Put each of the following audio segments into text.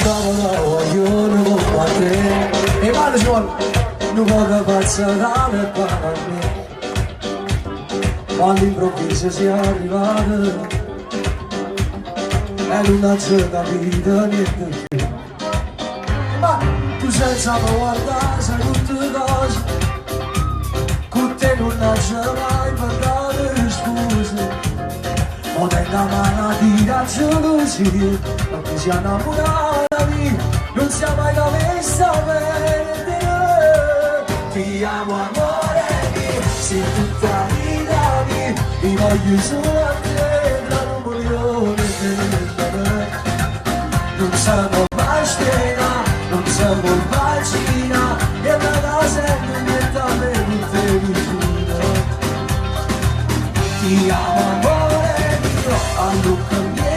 io non lo fate e male suono non voglio passare per me all'improvviso si è arrivato e non c'è capito niente più ma tu senza guardare sai tutte cose con te non c'è mai parlare scuse o tenga mano di gelosia non ti sia innamorata non sia mai da me sapere ti amo amore mio sei tutta vita mia ti voglio solo a te tra un milione non siamo mai spena non siamo mai cina e da sempre niente a me non te vicino ti amo amore mio a Luca miei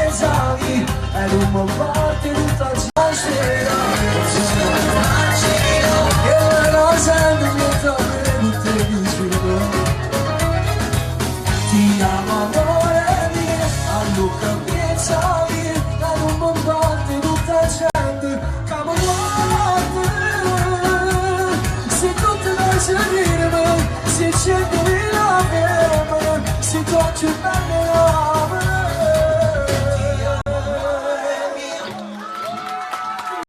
e non mi batte tutta la sera non siamo mai cina e da sempre niente a me non te vicino ti amo amore mio a Luca miei e non mi batte tutta la gente camo guarda se tutte le sere se c'è di la vera se tu ci parli